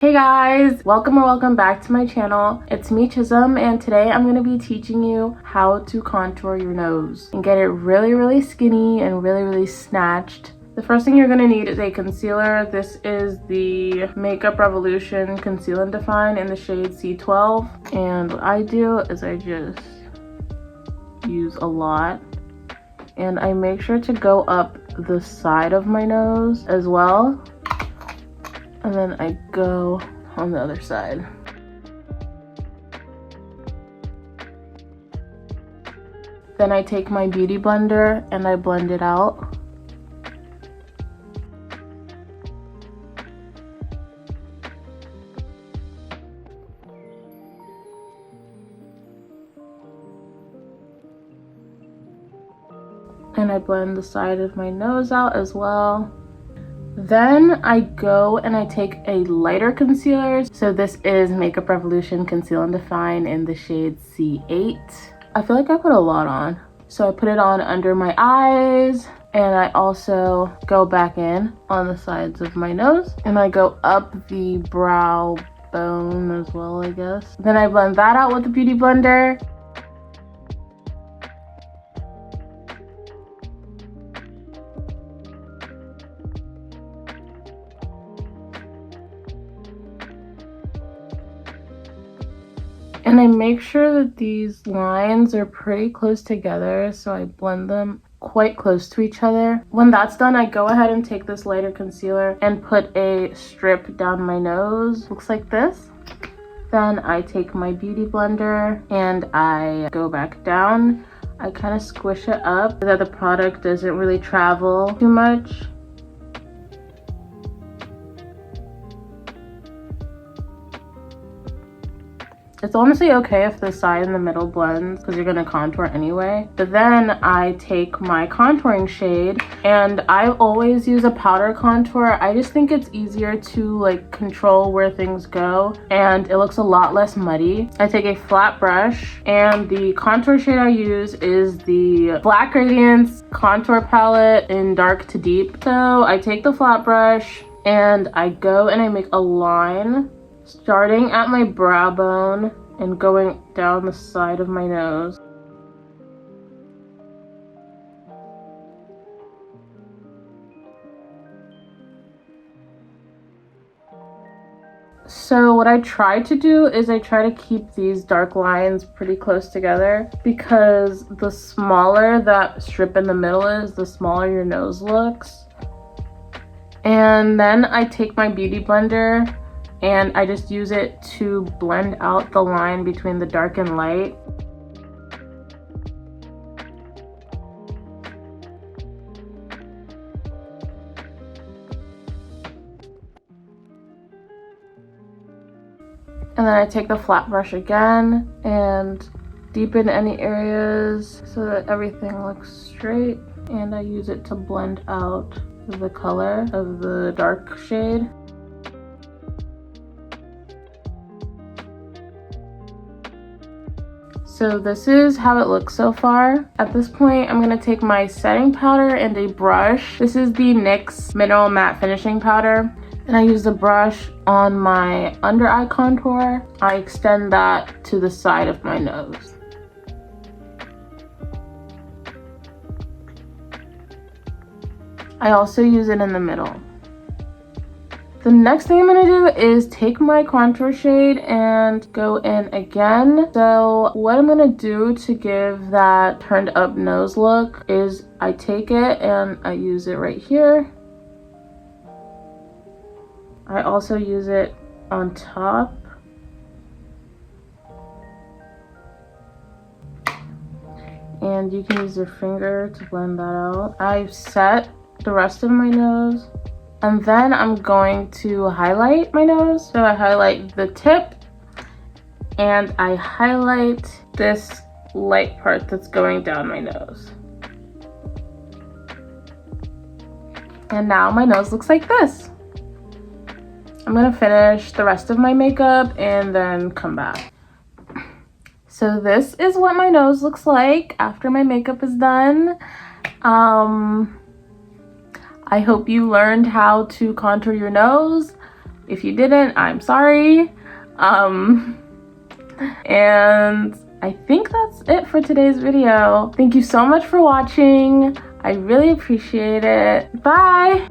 Hey guys, welcome or welcome back to my channel. It's me, Chisholm, and today I'm going to be teaching you how to contour your nose and get it really skinny and really snatched. The first thing you're going to need is a concealer. This is the Makeup Revolution Conceal and Define in the shade C12. And what I do is I just use a lot. And I make sure to go up the side of my nose as well. And then I go on the other side. Then I take my beauty blender and I blend it out. And I blend the side of my nose out as well. Then I go and I take a lighter concealer. So this is Makeup Revolution Conceal and Define in the shade C8. I feel like I put a lot on. So I put it on under my eyes, and I also go back in on the sides of my nose, and I go up the brow bone as well, I guess. Then I blend that out with the beauty blender. And I make sure that these lines are pretty close together, so I blend them quite close to each other. When that's done, I go ahead and take this lighter concealer and put a strip down my nose. Looks like this. Then I take my beauty blender and I go back down. I kind of squish it up so that the product doesn't really travel too much. It's honestly okay if the side and the middle blends because you're gonna contour anyway. But then I take my contouring shade, and I always use a powder contour. I just think it's easier to like control where things go, and it looks a lot less muddy. I take a flat brush, and the contour shade I use is the Black Radiance contour palette in dark to deep. So I take the flat brush and I go and I make a line starting at my brow bone and going down the side of my nose. So what I try to do is I try to keep these dark lines pretty close together, because the smaller that strip in the middle is, the smaller your nose looks. And then I take my beauty blender and I just use it to blend out the line between the dark and light. And then I take the flat brush again and deepen any areas so that everything looks straight. And I use it to blend out the color of the dark shade. So this is how it looks so far. At this point, I'm going to take my setting powder and a brush. This is the NYX Mineral Matte Finishing Powder. And I use the brush on my under eye contour. I extend that to the side of my nose. I also use it in the middle. The next thing I'm going to do is take my contour shade and go in again. So what I'm going to do to give that turned up nose look is I take it and I use it right here. I also use it on top. And you can use your finger to blend that out. I've set the rest of my nose. And then I'm going to highlight my nose. So I highlight the tip and I highlight this light part that's going down my nose. And now my nose looks like this. I'm gonna finish the rest of my makeup and then come back. So this is what my nose looks like after my makeup is done. I hope you learned how to contour your nose. If you didn't, I'm sorry. And I think that's it for today's video. Thank you so much for watching. I really appreciate it. Bye!